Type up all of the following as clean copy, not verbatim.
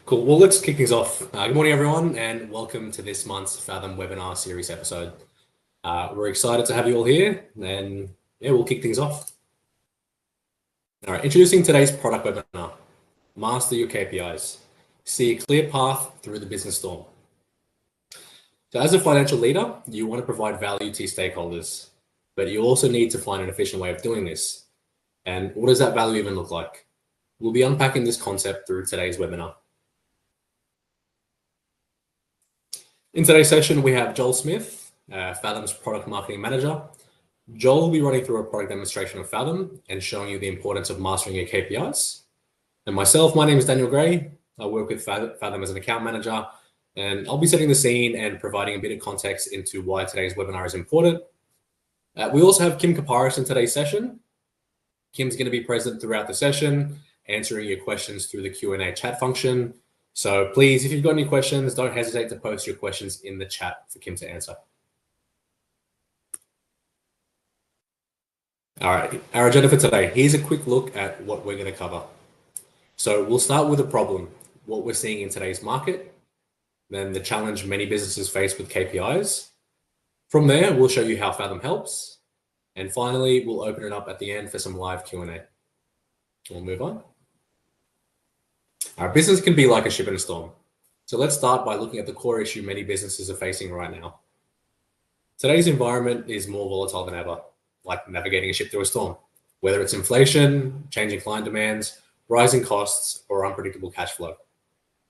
Cool. Well, let's kick things off. Good morning, everyone, and welcome to this month's Fathom webinar series episode. We're excited to have you all here, and we'll kick things off. All right, introducing today's product webinar, Master Your KPIs. See a clear path through the business storm. So as a financial leader, you want to provide value to your stakeholders, but you also need to find an efficient way of doing this. And what does that value even look like? We'll be unpacking this concept through today's webinar. In today's session, we have Joel Smith, Fathom's product marketing manager. Joel will be running through a product demonstration of Fathom and showing you the importance of mastering your KPIs. And myself, my name is Daniel Gray. I work with Fathom as an account manager, and I'll be setting the scene and providing a bit of context into why today's webinar is important. We also have Kim Kaparis in today's session. Kim's going to be present throughout the session, answering your questions through the Q&A chat function. So please, if you've got any questions, don't hesitate to post your questions in the chat for Kim to answer. All right, our agenda for today. Here's a quick look at what we're going to cover. So we'll start with a problem, what we're seeing in today's market, then the challenge many businesses face with KPIs. From there, we'll show you how Fathom helps. And finally, we'll open it up at the end for some live Q&A. We'll move on. Our business can be like a ship in a storm. So let's start by looking at the core issue many businesses are facing right now. Today's environment is more volatile than ever, like navigating a ship through a storm, whether it's inflation, changing client demands, rising costs, or unpredictable cash flow.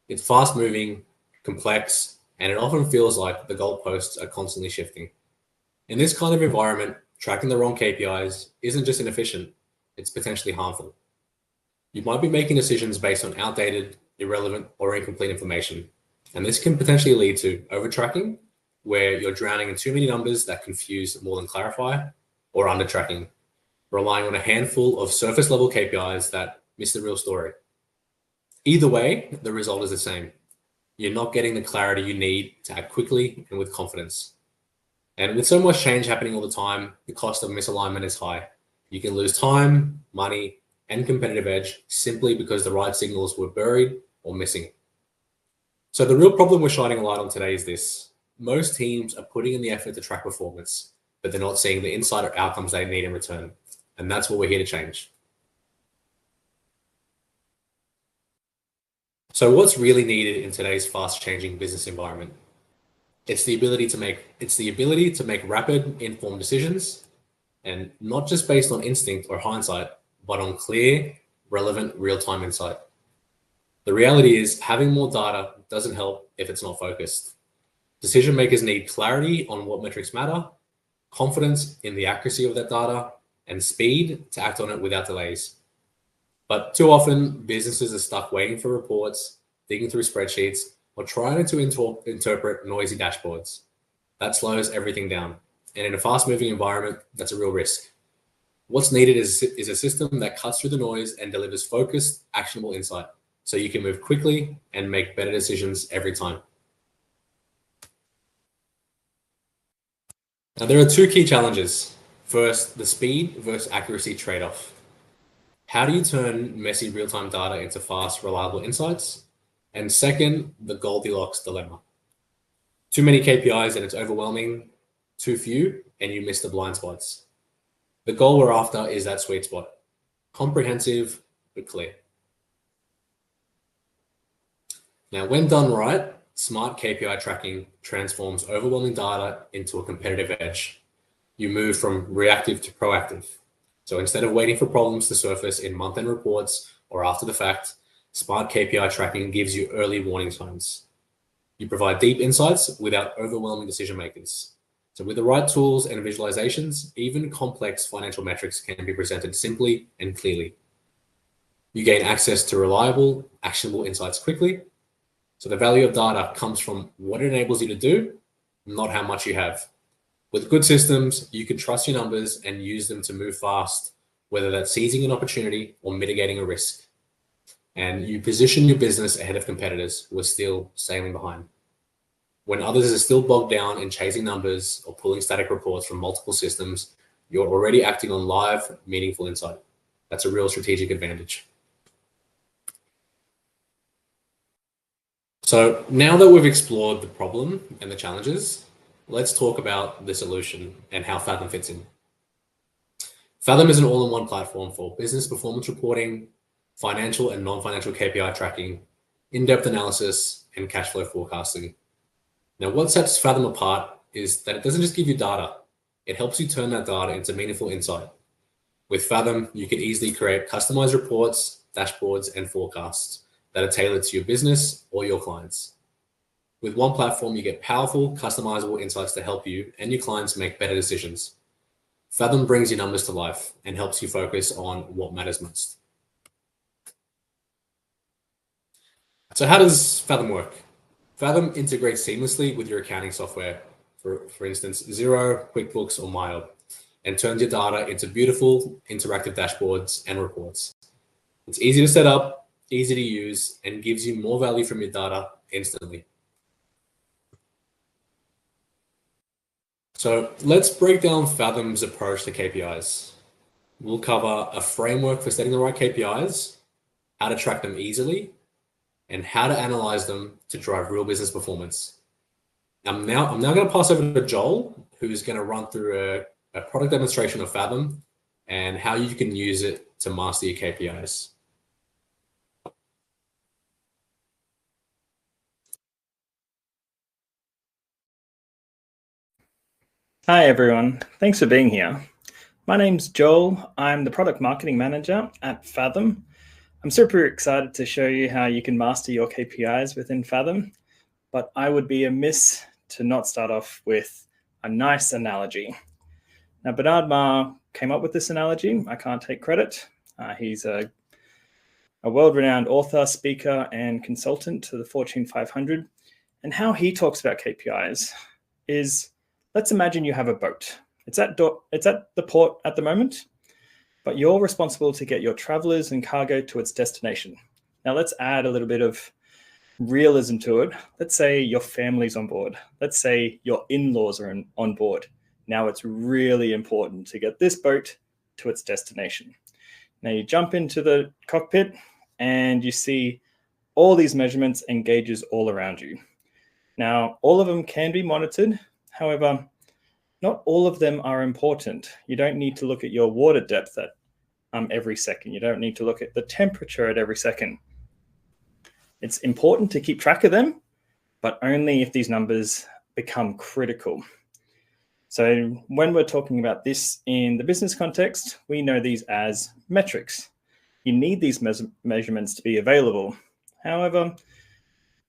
It's fast moving, complex, and it often feels like the goalposts are constantly shifting. In this kind of environment, tracking the wrong KPIs isn't just inefficient, it's potentially harmful. You might be making decisions based on outdated, irrelevant, or incomplete information. And this can potentially lead to over-tracking, where you're drowning in too many numbers that confuse more than clarify, or under-tracking, relying on a handful of surface-level KPIs that miss the real story. Either way, the result is the same. You're not getting the clarity you need to act quickly and with confidence. And with so much change happening all the time, the cost of misalignment is high. You can lose time, money, and competitive edge simply because the right signals were buried or missing. So the real problem we're shining a light on today is this. Most teams are putting in the effort to track performance, but they're not seeing the insight or outcomes they need in return. And that's what we're here to change. So what's really needed in today's fast-changing business environment? It's the ability to make rapid, informed decisions, and not just based on instinct or hindsight, but on clear, relevant, real-time insight. The reality is having more data doesn't help if it's not focused. Decision makers need clarity on what metrics matter, confidence in the accuracy of that data, and speed to act on it without delays. But too often, businesses are stuck waiting for reports, digging through spreadsheets, or trying to interpret noisy dashboards. That slows everything down. And in a fast-moving environment, that's a real risk. What's needed is a system that cuts through the noise and delivers focused, actionable insight, so you can move quickly and make better decisions every time. Now, there are two key challenges. First, the speed versus accuracy trade-off. How do you turn messy real-time data into fast, reliable insights? And second, the Goldilocks dilemma. Too many KPIs and it's overwhelming, too few, and you miss the blind spots. The goal we're after is that sweet spot, comprehensive but clear. Now, when done right, smart KPI tracking transforms overwhelming data into a competitive edge. You move from reactive to proactive. So instead of waiting for problems to surface in month-end reports or after the fact, smart KPI tracking gives you early warning signs. You provide deep insights without overwhelming decision makers. So with the right tools and visualizations, even complex financial metrics can be presented simply and clearly. You gain access to reliable, actionable insights quickly. So the value of data comes from what it enables you to do, not how much you have. With good systems, you can trust your numbers and use them to move fast, whether that's seizing an opportunity or mitigating a risk. And you position your business ahead of competitors who are still sailing behind. When others are still bogged down in chasing numbers or pulling static reports from multiple systems, you're already acting on live, meaningful insight. That's a real strategic advantage. So now that we've explored the problem and the challenges, let's talk about the solution and how Fathom fits in. Fathom is an all-in-one platform for business performance reporting, financial and non-financial KPI tracking, in-depth analysis, and cash flow forecasting. Now, what sets Fathom apart is that it doesn't just give you data, it helps you turn that data into meaningful insight. With Fathom, you can easily create customized reports, dashboards, and forecasts that are tailored to your business or your clients. With one platform, you get powerful, customizable insights to help you and your clients make better decisions. Fathom brings your numbers to life and helps you focus on what matters most. So how does Fathom work? Fathom integrates seamlessly with your accounting software, for instance, Xero, QuickBooks, or Mayo, and turns your data into beautiful, interactive dashboards and reports. It's easy to set up, easy to use, and gives you more value from your data instantly. So let's break down Fathom's approach to KPIs. We'll cover a framework for setting the right KPIs, how to track them easily, and how to analyze them to drive real business performance. I'm now going to pass over to Joel, who's going to run through a product demonstration of Fathom and how you can use it to master your KPIs. Hi everyone, thanks for being here. My name's Joel, I'm the Product Marketing Manager at Fathom. I'm super excited to show you how you can master your KPIs within Fathom, but I would be amiss to not start off with a nice analogy. Now, Bernard Marr came up with this analogy. I can't take credit. He's a world-renowned author, speaker, and consultant to the Fortune 500. And how he talks about KPIs is, let's imagine you have a boat. It's at the port at the moment, but you're responsible to get your travelers and cargo to its destination. Now let's add a little bit of realism to it. Let's say your family's on board. Let's say your in-laws are on board. Now it's really important to get this boat to its destination. Now you jump into the cockpit and you see all these measurements and gauges all around you. Now, all of them can be monitored. However, not all of them are important. You don't need to look at your water depth at every second. You don't need to look at the temperature at every second. It's important to keep track of them, but only if these numbers become critical. So when we're talking about this in the business context, we know these as metrics. You need these measurements to be available. However,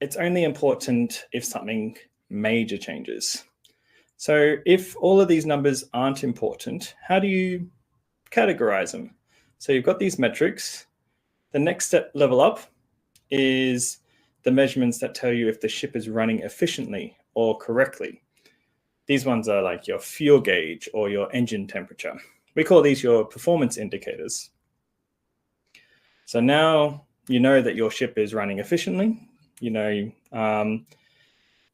it's only important if something major changes. So if all of these numbers aren't important, how do you categorize them? So you've got these metrics. The next level up is the measurements that tell you if the ship is running efficiently or correctly. These ones are like your fuel gauge or your engine temperature. We call these your performance indicators. So now you know that your ship is running efficiently. You know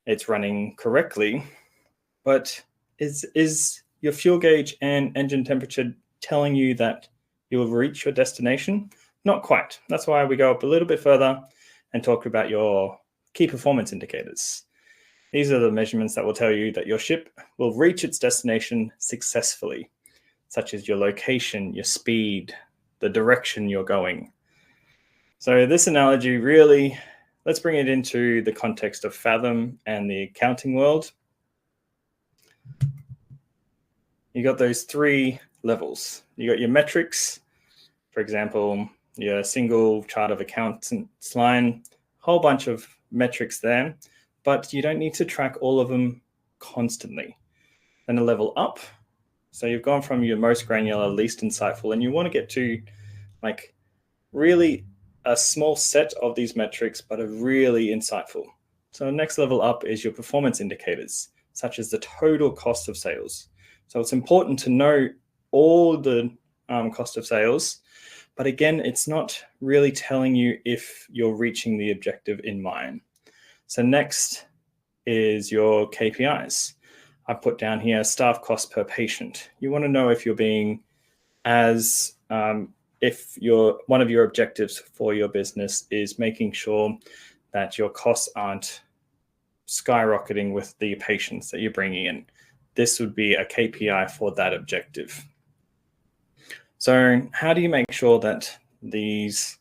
it's running correctly, but is your fuel gauge and engine temperature telling you that you will reach your destination? Not quite. That's why we go up a little bit further and talk about your key performance indicators. These are the measurements that will tell you that your ship will reach its destination successfully, such as your location, your speed, the direction you're going. So this analogy really, let's bring it into the context of Fathom and the accounting world. You got those three levels. You got your metrics, for example, your single chart of accounts line, whole bunch of metrics there, but you don't need to track all of them constantly. Then a level up. So you've gone from your most granular, least insightful, and you want to get to like really a small set of these metrics, but are really insightful. So the next level up is your performance indicators, such as the total cost of sales. So it's important to know all the cost of sales, but again, it's not really telling you if you're reaching the objective in mind. So next is your KPIs. I put down here staff cost per patient. You want to know if you're being as if one of your objectives for your business is making sure that your costs aren't skyrocketing with the patients that you're bringing in. This would be a KPI for that objective. So how do you make sure that these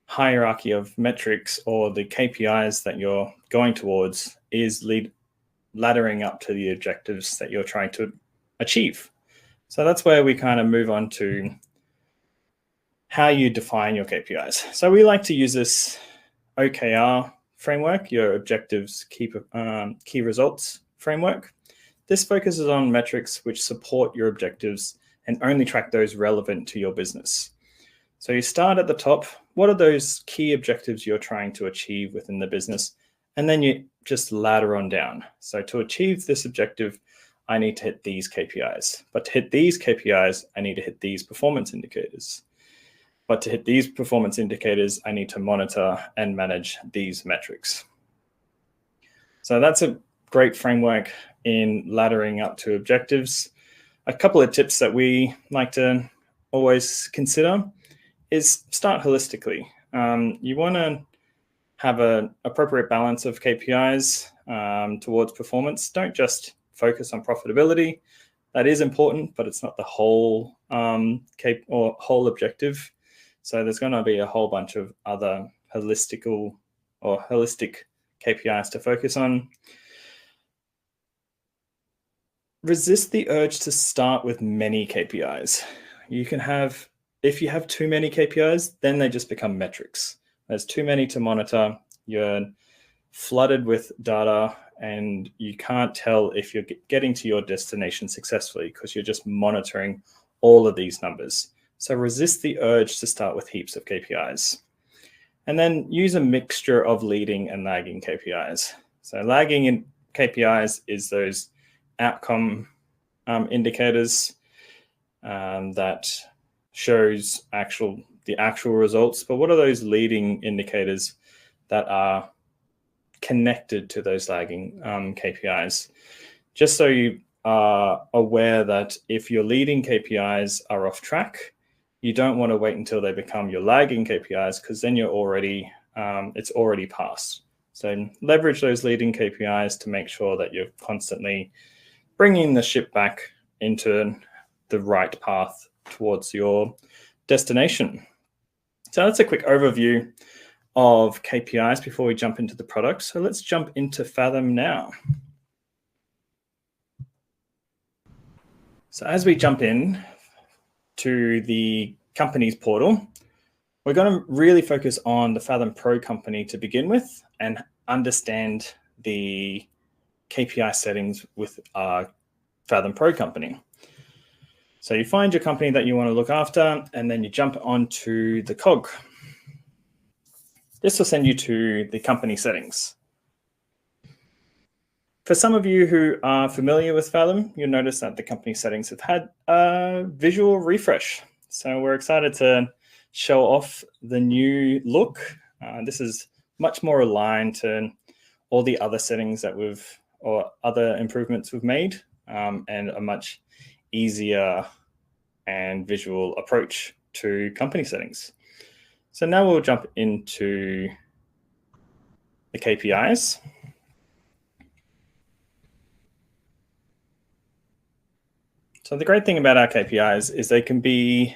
hierarchy of metrics or the KPIs that you're going towards is laddering up to the objectives that you're trying to achieve? So that's where we kind of move on to how you define your KPIs. So we like to use this OKR framework, your objectives, key results framework. This focuses on metrics which support your objectives and only track those relevant to your business. So you start at the top. What are those key objectives you're trying to achieve within the business? And then you just ladder on down. So to achieve this objective, I need to hit these KPIs. But to hit these KPIs, I need to hit these performance indicators. But to hit these performance indicators, I need to monitor and manage these metrics. So that's a great framework in laddering up to objectives. A couple of tips that we like to always consider is start holistically. You want to have an appropriate balance of KPIs towards performance. Don't just focus on profitability. That is important, but it's not the whole whole objective. So there's going to be a whole bunch of other holistic KPIs to focus on. Resist the urge to start with many KPIs. If you have too many KPIs, then they just become metrics. There's too many to monitor. You're flooded with data and you can't tell if you're getting to your destination successfully because you're just monitoring all of these numbers. So resist the urge to start with heaps of KPIs. And then use a mixture of leading and lagging KPIs. So lagging in KPIs is those outcome indicators that shows the actual results. But what are those leading indicators that are connected to those lagging KPIs? Just so you are aware that if your leading KPIs are off track, you don't want to wait until they become your lagging KPIs because then it's already passed. So leverage those leading KPIs to make sure that you're constantly bringing the ship back into the right path towards your destination. So that's a quick overview of KPIs before we jump into the product. So let's jump into Fathom now. So as we jump in to the company's portal, we're going to really focus on the Fathom Pro company to begin with and understand the KPI settings with our Fathom Pro company. So you find your company that you want to look after, and then you jump onto the cog. This will send you to the company settings. For some of you who are familiar with Fathom, you'll notice that the company settings have had a visual refresh. So we're excited to show off the new look. This is much more aligned to all the other settings that other improvements we've made, and a much easier and visual approach to company settings. So now we'll jump into the KPIs. So the great thing about our KPIs is they can be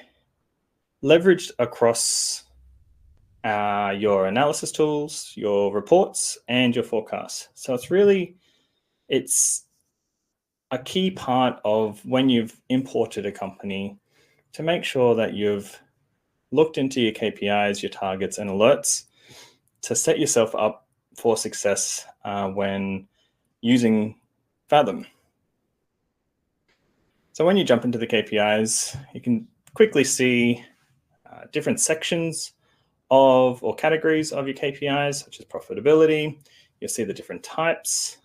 leveraged across your analysis tools, your reports, and your forecasts. So it's a key part of when you've imported a company to make sure that you've looked into your KPIs, your targets, and alerts to set yourself up for success when using Fathom. So when you jump into the KPIs, you can quickly see different sections or categories of your KPIs, such as profitability. You'll see the different types,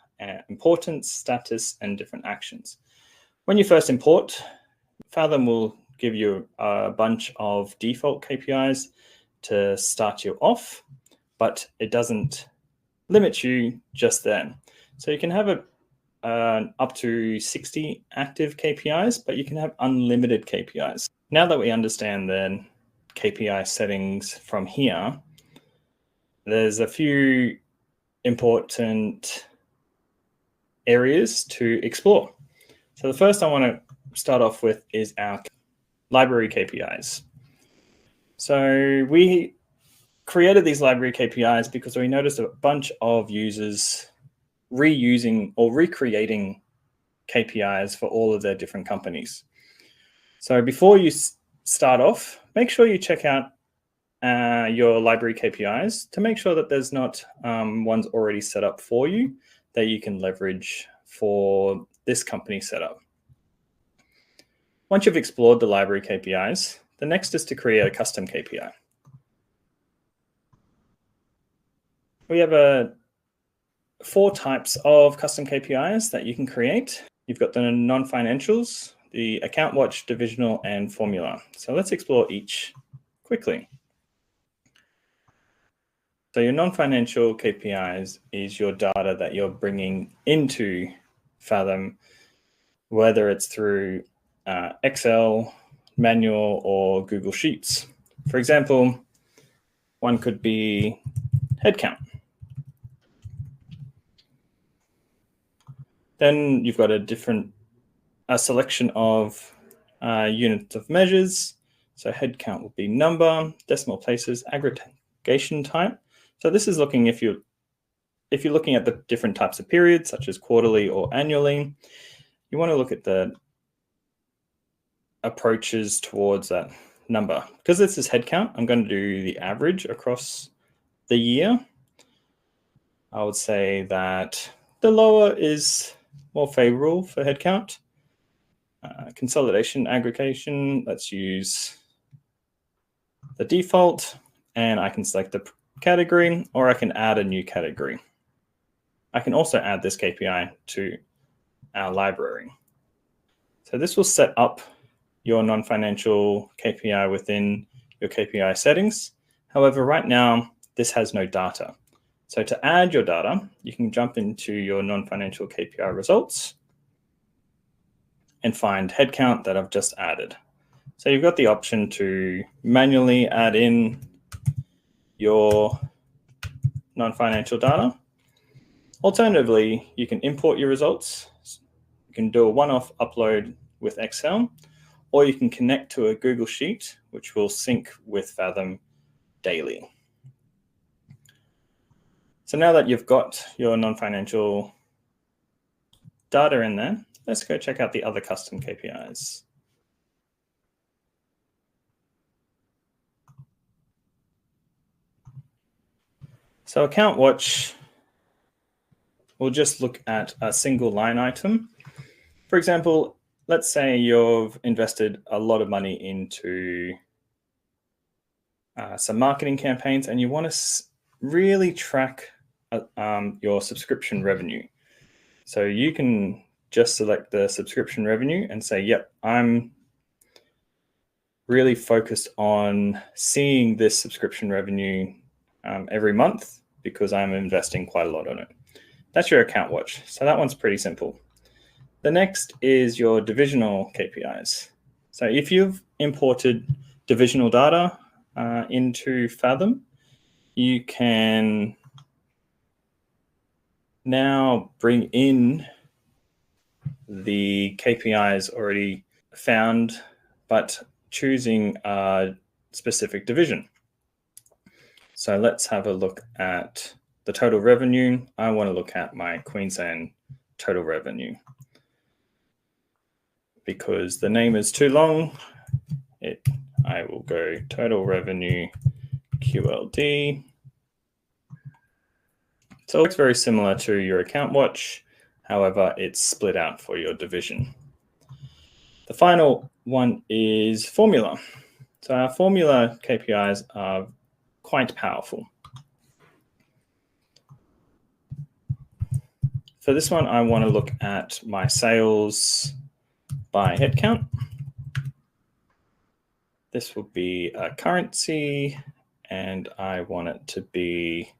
importance, status, and different actions. When you first import, Fathom will give you a bunch of default KPIs to start you off, but it doesn't limit you just then. So you can have up to 60 active KPIs, but you can have unlimited KPIs. Now that we understand the KPI settings from here, there's a few important areas to explore. So the first I want to start off with is our library KPIs. So we created these library KPIs because we noticed a bunch of users reusing or recreating KPIs for all of their different companies. So before you start off, make sure you check out your library KPIs to make sure that there's not ones already set up for you that you can leverage for this company setup. Once you've explored the library KPIs, the next is to create a custom KPI. We have 4 types of custom KPIs that you can create. You've got the non-financials, the account watch, divisional, and formula. So let's explore each quickly. So your non-financial KPIs is your data that you're bringing into Fathom, whether it's through Excel, manual, or Google Sheets. For example, one could be headcount. Then you've got a selection of units of measures. So headcount will be number, decimal places, aggregation type. So this is looking if you're looking at the different types of periods, such as quarterly or annually, you want to look at the approaches towards that number. Because this is headcount, I'm going to do the average across the year. I would say that the lower is more favorable for headcount. Consolidation, aggregation, let's use the default, and I can select the category, or I can add a new category. I can also add this KPI to our library. So this will set up your non-financial KPI within your KPI settings. However, right now, this has no data. So to add your data, you can jump into your non-financial KPI results and find headcount that I've just added. So you've got the option to manually add in your non-financial data. Alternatively, you can import your results. You can do a one-off upload with Excel, or you can connect to a Google Sheet, which will sync with Fathom daily. So now that you've got your non-financial data in there, let's go check out the other custom KPIs. So account watch will just look at a single line item. For example, let's say you've invested a lot of money into some marketing campaigns and you want to really track your subscription revenue. So you can just select the subscription revenue and say, yep, I'm really focused on seeing this subscription revenue every month because I'm investing quite a lot on it. That's your account watch. So that one's pretty simple. The next is your divisional KPIs. So if you've imported divisional data into Fathom, you can now bring in the KPIs already found, but choosing a specific division. So let's have a look at the total revenue. I want to look at my Queensland total revenue. Because the name is too long, I will go total revenue QLD. So it looks very similar to your account watch. However, it's split out for your division. The final one is formula. So our formula KPIs are quite powerful. For this one, I want to look at my sales by headcount. This will be a currency, and I want it to be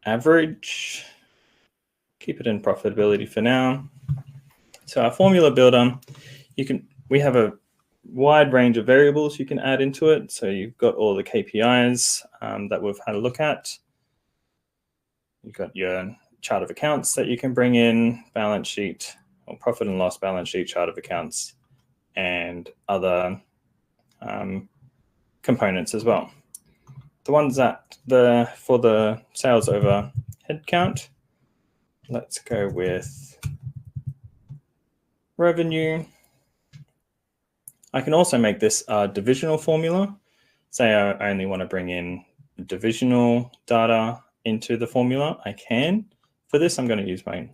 average. Keep it in profitability for now. So our formula builder, we have a wide range of variables you can add into it. So you've got all the KPIs that we've had a look at. You've got your chart of accounts that you can bring in, balance sheet, or profit and loss balance sheet, chart of accounts, and other components as well. The ones that for the sales over headcount, let's go with revenue. I can also make this a divisional formula. Say I only want to bring in divisional data into the formula, I can. For this, I'm going to use my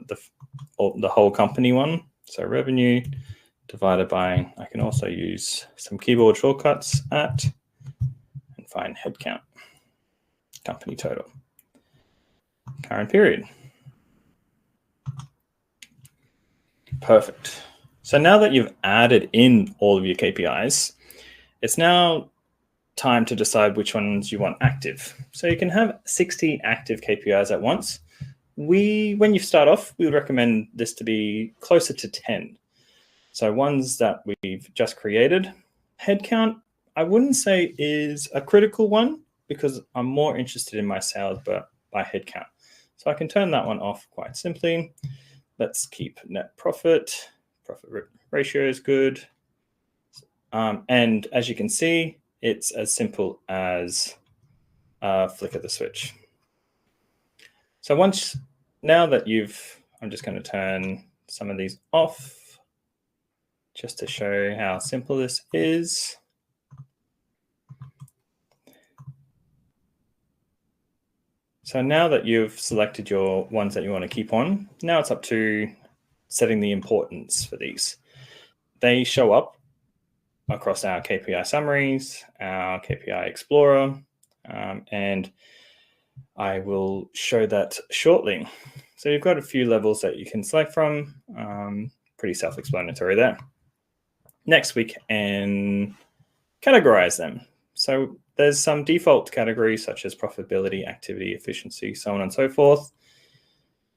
the whole company one. So revenue divided by, I can also use some keyboard shortcuts at and find headcount, company total, current period. Perfect. So now that you've added in all of your KPIs, it's now time to decide which ones you want active. So you can have 60 active KPIs at once. When you start off, we would recommend this to be closer to 10. So ones that we've just created. Headcount, I wouldn't say is a critical one because I'm more interested in my sales but by headcount. So I can turn that one off quite simply. Let's keep net profit. Profit ratio is good. And as you can see, it's as simple as a flick of the switch. So now that I'm just going to turn some of these off just to show how simple this is. So now that you've selected your ones that you want to keep on, now it's up to setting the importance for these. They show up across our KPI summaries, our KPI Explorer, and I will show that shortly. So you've got a few levels that you can select from, pretty self-explanatory there. Next, we can categorize them. So there's some default categories such as profitability, activity, efficiency, so on and so forth.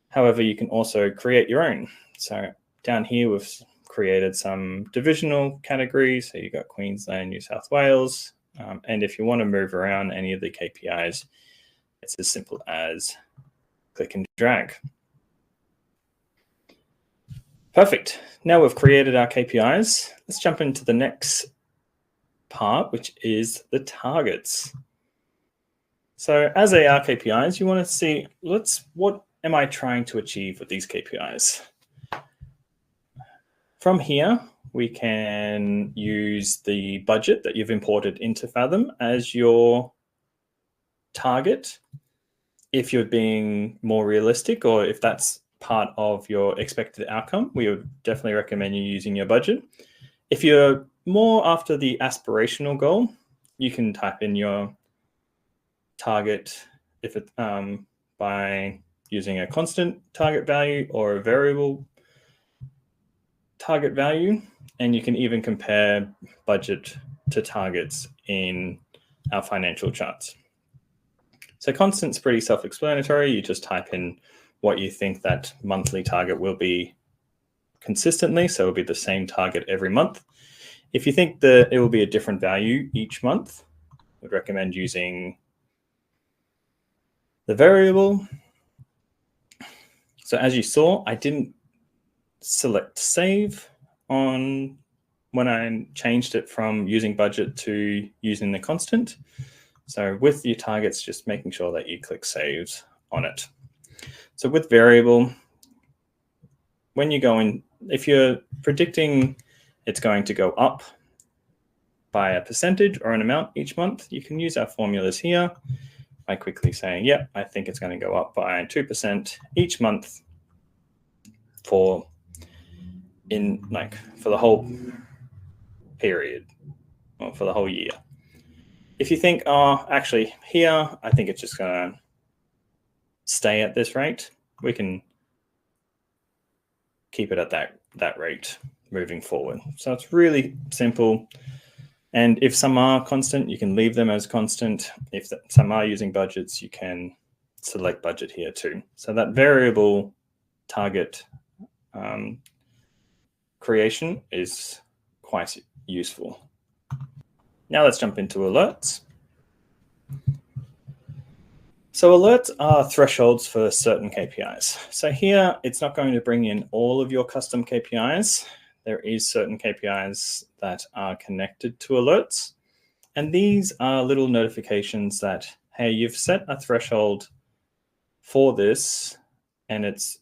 However, you can also create your own. So down here, we've created some divisional categories. So you've got Queensland, New South Wales. And if you want to move around any of the KPIs, it's as simple as click and drag. Perfect. Now we've created our KPIs. Let's jump into the next part, which is the targets. So as they are KPIs, you want to see, what am I trying to achieve with these KPIs? From here, we can use the budget that you've imported into Fathom as your target. If you're being more realistic, or if that's part of your expected outcome, we would definitely recommend you using your budget. If you're more after the aspirational goal, you can type in your target by using a constant target value or a variable target value, and you can even compare budget to targets in our financial charts. So constant's pretty self-explanatory. You just type in what you think that monthly target will be consistently, so it'll be the same target every month. If you think that it will be a different value each month, I would recommend using the variable. So as you saw, I didn't select save when I changed it from using budget to using the constant. So with your targets, just making sure that you click saves on it. So with variable, when you go in, if you're predicting it's going to go up by a percentage or an amount each month, you can use our formulas here by quickly saying, yeah, I think it's going to go up by 2% each month for the whole period or for the whole year. If you think, oh, actually here, I think it's just going to stay at this rate, we can keep it at that rate moving forward. So it's really simple. And if some are constant, you can leave them as constant. If some are using budgets, you can select budget here too. So that variable target creation is quite useful. Now let's jump into alerts. So alerts are thresholds for certain KPIs. So here, it's not going to bring in all of your custom KPIs. There is certain KPIs that are connected to alerts. And these are little notifications that, hey, you've set a threshold for this and it's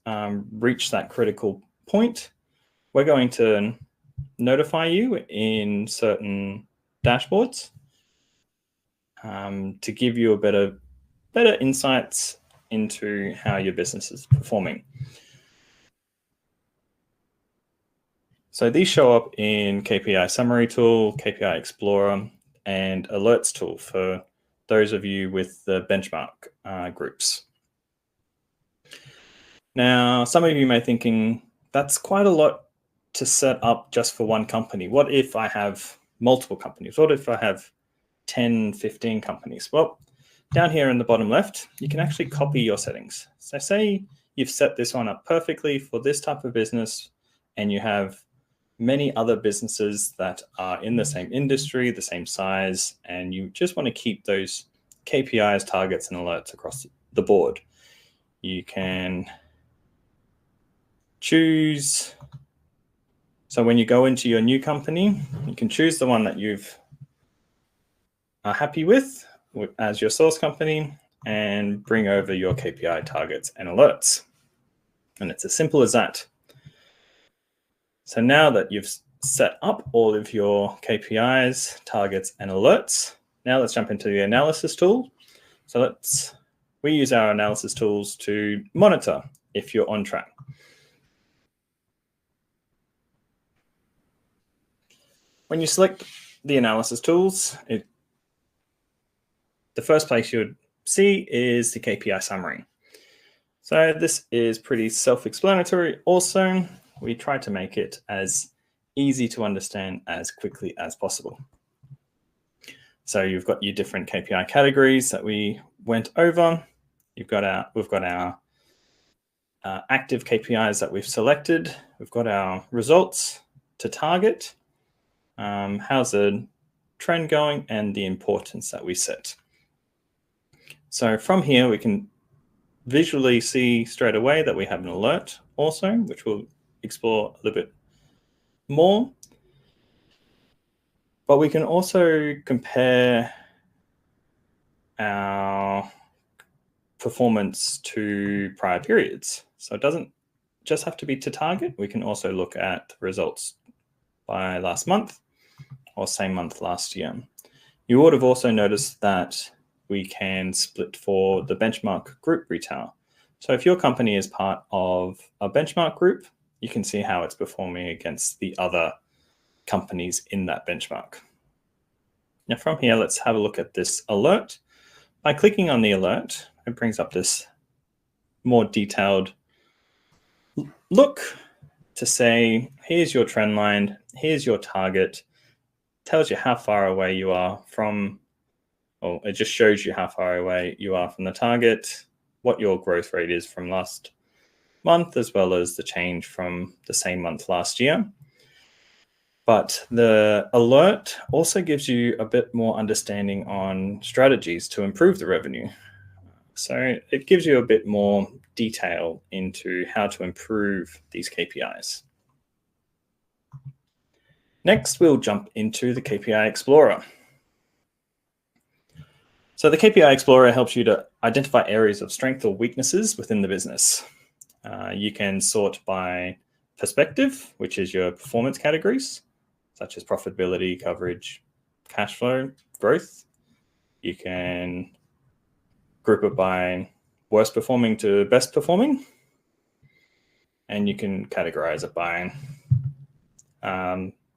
reached that critical point. We're going to notify you in certain dashboards to give you a better insights into how your business is performing. So these show up in KPI Summary Tool, KPI Explorer, and Alerts Tool for those of you with the benchmark groups. Now, some of you may be thinking, that's quite a lot to set up just for one company. What if I have multiple companies? What if I have 10, 15 companies? Well, down here in the bottom left, you can actually copy your settings. So say you've set this one up perfectly for this type of business, and you have many other businesses that are in the same industry, the same size, and you just want to keep those KPIs, targets, and alerts across the board. You can choose. So when you go into your new company, you can choose the one that you've are happy with as your source company and bring over your KPI targets and alerts. And it's as simple as that. So now that you've set up all of your KPIs, targets, and alerts, now let's jump into the analysis tool. So we use our analysis tools to monitor if you're on track. When you select the analysis tools, the first place you would see is the KPI summary. So this is pretty self-explanatory also. We try to make it as easy to understand as quickly as possible. So you've got your different KPI categories that we went over. We've got our active KPIs that we've selected. We've got our results to target. How's the trend going, and the importance that we set. So from here, we can visually see straight away that we have an alert also, which we'll explore a little bit more. But we can also compare our performance to prior periods. So it doesn't just have to be to target. We can also look at results by last month or same month last year. You would have also noticed that we can split for the benchmark group retail. So if your company is part of a benchmark group, you can see how it's performing against the other companies in that benchmark. Now from here, let's have a look at this alert. By clicking on the alert, it brings up this more detailed look to say, here's your trend line, here's your target, tells you how far away you are from, or it just shows you how far away you are from the target, what your growth rate is from last month, as well as the change from the same month last year. But the alert also gives you a bit more understanding on strategies to improve the revenue. So it gives you a bit more detail into how to improve these KPIs. Next, we'll jump into the KPI Explorer. So the KPI Explorer helps you to identify areas of strength or weaknesses within the business. You can sort by perspective, which is your performance categories, such as profitability, coverage, cash flow, growth. You can group it by worst performing to best performing. And you can categorize it by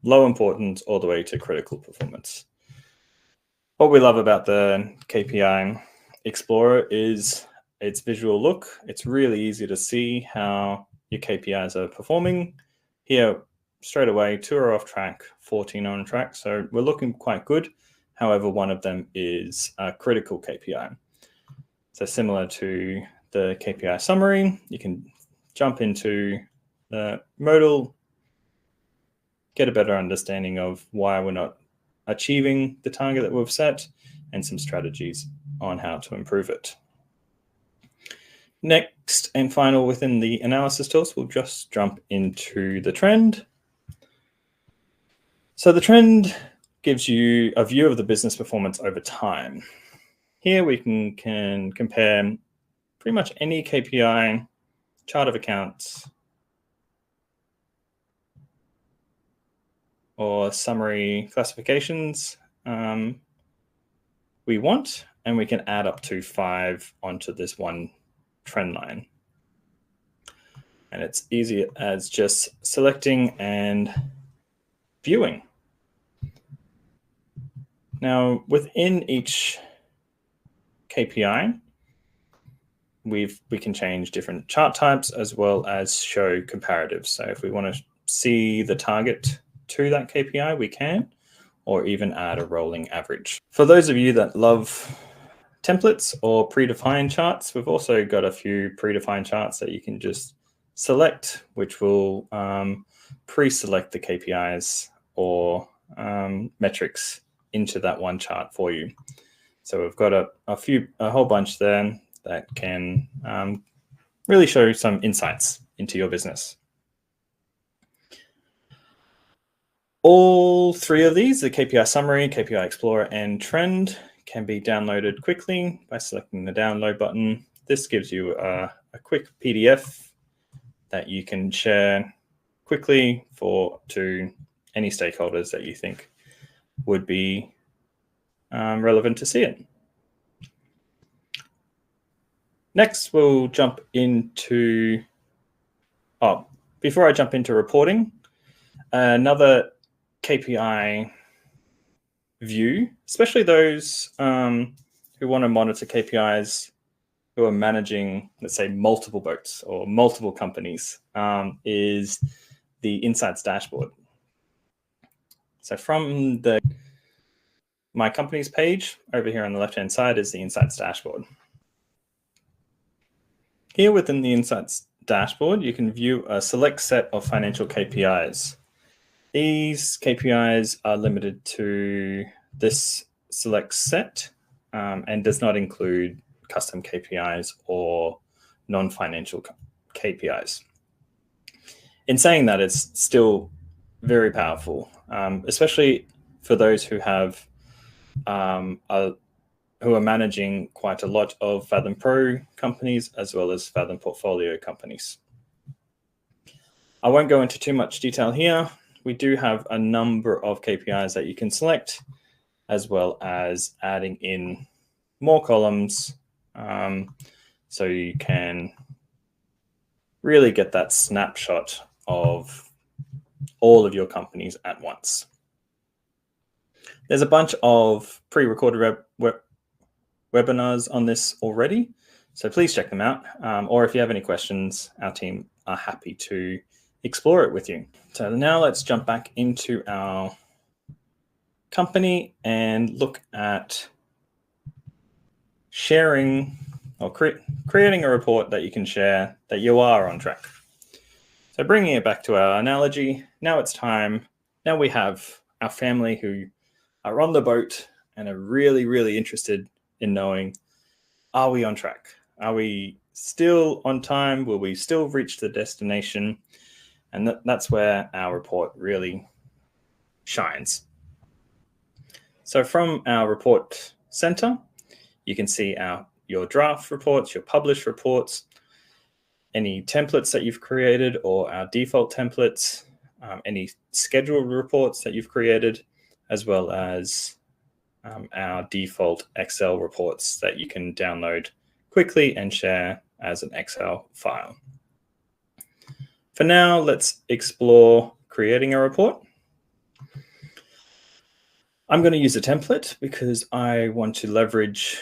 low importance all the way to critical performance. What we love about the KPI Explorer is its visual look. It's really easy to see how your KPIs are performing. Here, straight away, 2 are off track, 14 on track. So we're looking quite good. However, one of them is a critical KPI. So similar to the KPI summary, you can jump into the modal get a better understanding of why we're not achieving the target that we've set, and some strategies on how to improve it. Next and final within the analysis tools, we'll just jump into the trend. So the trend gives you a view of the business performance over time. Here we can compare pretty much any KPI, chart of accounts, or summary classifications we want, and we can add up to 5 onto this one trend line. And it's easy as just selecting and viewing. Now, within each KPI, we can change different chart types as well as show comparatives. So if we want to see the target to that KPI, we can, or even add a rolling average. For those of you that love templates or predefined charts, we've also got a few predefined charts that you can just select, which will pre-select the KPIs or metrics into that one chart for you. So we've got a whole bunch there that can really show some insights into your business. All 3 of these, the KPI Summary, KPI Explorer, and Trend, can be downloaded quickly by selecting the download button. This gives you a quick PDF that you can share quickly to any stakeholders that you think would be relevant to see it. Next, we'll jump into, before I jump into reporting, another KPI view, especially those who want to monitor KPIs who are managing, let's say, multiple boats or multiple companies, is the Insights dashboard. So from my company's page over here on the left-hand side is the Insights dashboard. Here within the Insights dashboard, you can view a select set of financial KPIs. These KPIs are limited to this select set and does not include custom KPIs or non-financial KPIs. In saying that, it's still very powerful, especially for those who have who are managing quite a lot of Fathom Pro companies as well as Fathom Portfolio companies. I won't go into too much detail here. We do have a number of KPIs that you can select, as well as adding in more columns so you can really get that snapshot of all of your companies at once. There's a bunch of pre-recorded webinars on this already, so please check them out. Or if you have any questions, our team are happy to explore it with you. So now let's jump back into our company and look at sharing or creating a report that you can share that you are on track. So bringing it back to our analogy, now it's time. Now we have our family who are on the boat and are really, really interested in knowing, are we on track? Are we still on time? Will we still reach the destination? And that's where our report really shines. So from our report center, you can see your draft reports, your published reports, any templates that you've created or our default templates, any scheduled reports that you've created, as well as our default Excel reports that you can download quickly and share as an Excel file. For now, let's explore creating a report. I'm going to use a template because I want to leverage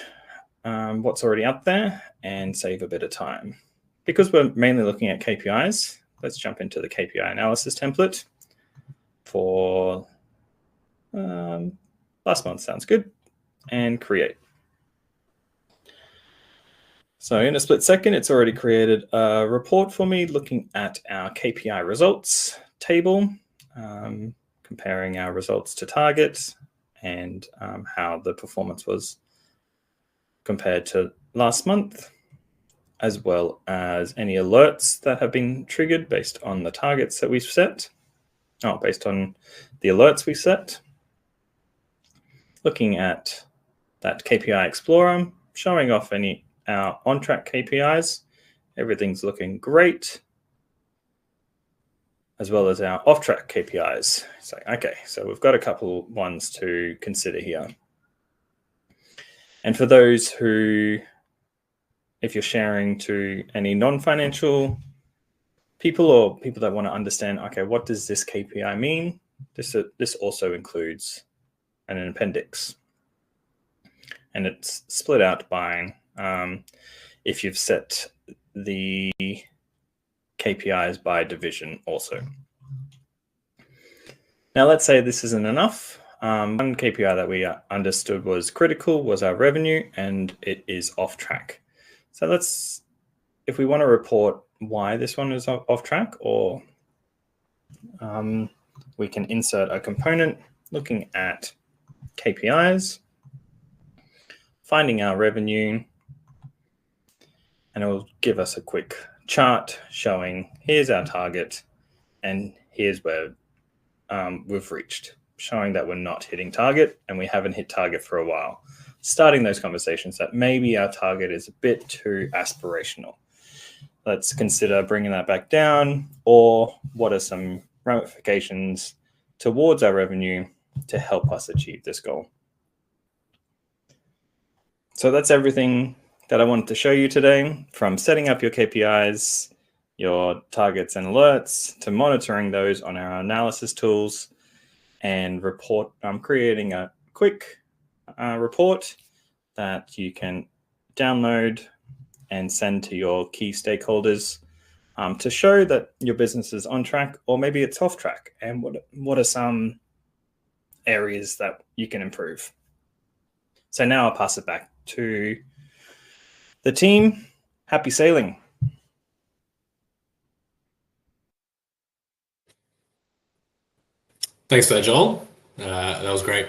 what's already out there and save a bit of time. Because we're mainly looking at KPIs, let's jump into the KPI analysis template for last month. Sounds good. And create. So in a split second, it's already created a report for me looking at our KPI results table. comparing our results to targets and how the performance was compared to last month, as well as any alerts that have been triggered based on the targets that we've set, based on the alerts we set. Looking at that KPI Explorer, showing off our on-track KPIs. Everything's looking great, as well as our off-track KPIs. So, okay, so we've got a couple ones to consider here. And for those who, if you're sharing to any non-financial people or people that want to understand, okay, what does this KPI mean? This also includes an appendix. And it's split out by if you've set the KPIs by division also. Now, let's say this isn't enough. One KPI that we understood was critical was our revenue, and it is off track. So if we want to report why this one is off track, or we can insert a component looking at KPIs, finding our revenue, and it will give us a quick chart showing here's our target and here's where we've reached, showing that we're not hitting target and we haven't hit target for a while. Starting those conversations that maybe our target is a bit too aspirational. Let's consider bringing that back down, or what are some ramifications towards our revenue to help us achieve this goal. So that's everything that I wanted to show you today, from setting up your KPIs, your targets and alerts, to monitoring those on our analysis tools, and creating a quick report that you can download and send to your key stakeholders to show that your business is on track, or maybe it's off track, and what are some areas that you can improve. So now I'll pass it back to the team. Happy sailing. Thanks for that, Joel. That was great.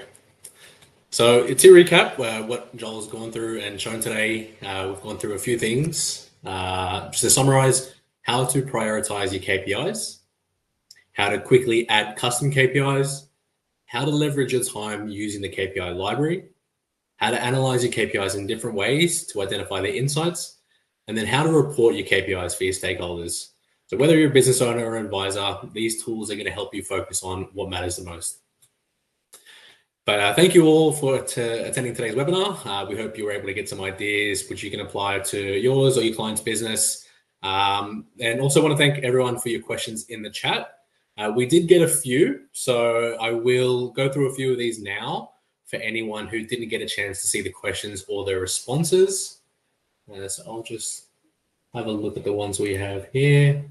So to recap what Joel has gone through and shown today, we've gone through a few things. Just to summarize, how to prioritize your KPIs, how to quickly add custom KPIs, how to leverage your time using the KPI library, how to analyze your KPIs in different ways to identify their insights, and then how to report your KPIs for your stakeholders. So whether you're a business owner or advisor, these tools are going to help you focus on what matters the most. But thank you all for attending today's webinar. We hope you were able to get some ideas which you can apply to yours or your client's business. And also want to thank everyone for your questions in the chat. We did get a few, so I will go through a few of these now for anyone who didn't get a chance to see the questions or their responses. So I'll just have a look at the ones we have here.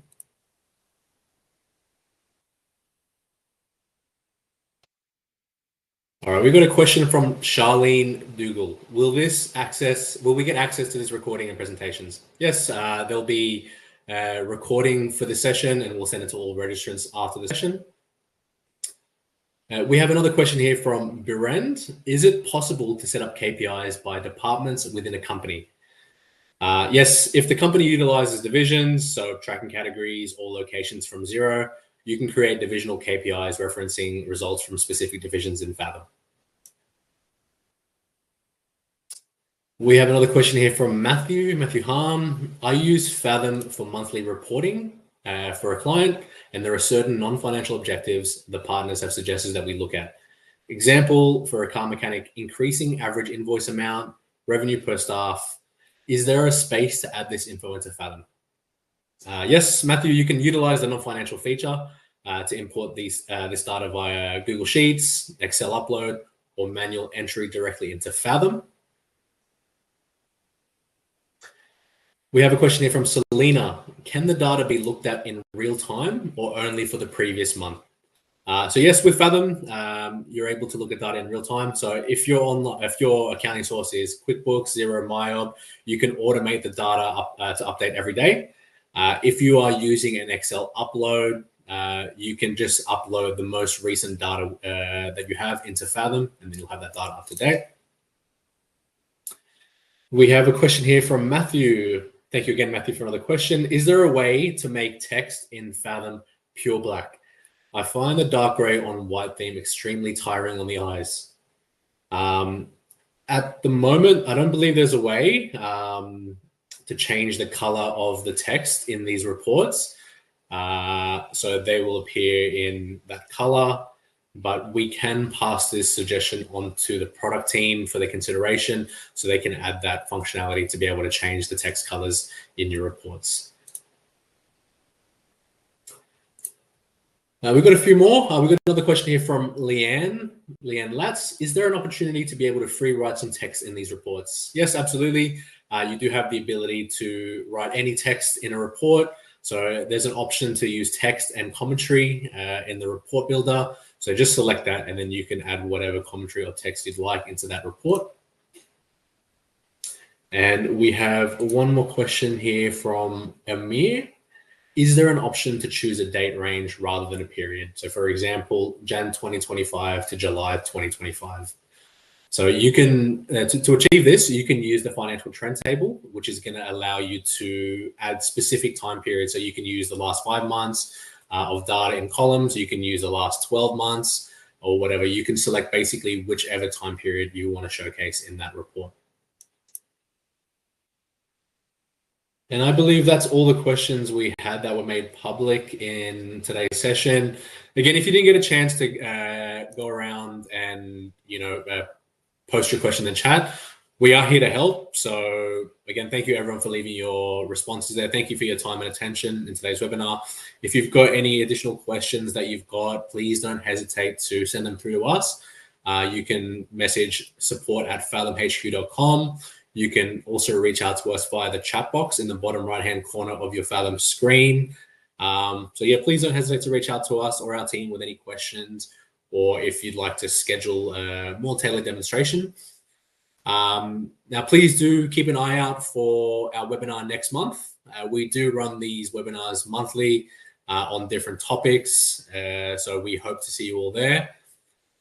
All right, we've got a question from Charlene Dougal. Will we get access to this recording and presentations? Yes, there'll be a recording for the session, and we'll send it to all registrants after the session. We have another question here from Birend. Is it possible to set up KPIs by departments within a company? Yes, if the company utilizes divisions, so tracking categories or locations from zero, you can create divisional KPIs referencing results from specific divisions in Fathom. We have another question here from Matthew Harm. I use Fathom for monthly reporting for a client, and there are certain non-financial objectives the partners have suggested that we look at. Example, for a car mechanic, increasing average invoice amount, revenue per staff. Is there a space to add this info into Fathom? Yes, Matthew, you can utilize the non-financial feature to import this data via Google Sheets, Excel upload, or manual entry directly into Fathom. We have a question here from Selena. Can the data be looked at in real time or only for the previous month? So yes, with Fathom, you're able to look at data in real time. So if your accounting source is QuickBooks, Xero, MyOb, you can automate the data to update every day. If you are using an Excel upload, you can just upload the most recent data that you have into Fathom, and then you'll have that data up to date. We have a question here from Matthew. Thank you again, Matthew, for another question. Is there a way to make text in Fathom pure black? I find the dark gray on white theme extremely tiring on the eyes. At the moment, I don't believe there's a way to change the color of the text in these reports. So they will appear in that color, but we can pass this suggestion on to the product team for their consideration so they can add that functionality to be able to change the text colors in your reports. We've got a few more. We've got another question here from Leanne Latz. Is there an opportunity to be able to free write some text in these reports? Yes, absolutely. You do have the ability to write any text in a report. So there's an option to use text and commentary in the report builder. So just select that, and then you can add whatever commentary or text you'd like into that report. And we have one more question here from Amir. Is there an option to choose a date range rather than a period? So for example, Jan 2025 to July 2025. So you can, to achieve this, you can use the financial trend table, which is going to allow you to add specific time periods. So you can use the last 5 months of data in columns. You can use the last 12 months or whatever. You can select basically whichever time period you want to showcase in that report. And I believe that's all the questions we had that were made public in today's session. Again, if you didn't get a chance to go around and, post your question in the chat, we are here to help. So again, thank you everyone for leaving your responses there. Thank you for your time and attention in today's webinar. If you've got any additional questions that you've got, please don't hesitate to send them through to us. You can message support@fathomhq.com. You can also reach out to us via the chat box in the bottom right-hand corner of your Fathom screen. So yeah, please don't hesitate to reach out to us or our team with any questions, or if you'd like to schedule a more tailored demonstration. Now, please do keep an eye out for our webinar next month. We do run these webinars monthly on different topics. So we hope to see you all there.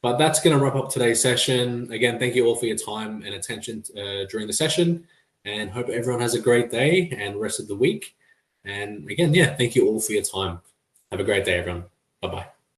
But that's going to wrap up today's session. Again, thank you all for your time and attention during the session, and hope everyone has a great day and rest of the week. And again, yeah, thank you all for your time. Have a great day, everyone. Bye-bye.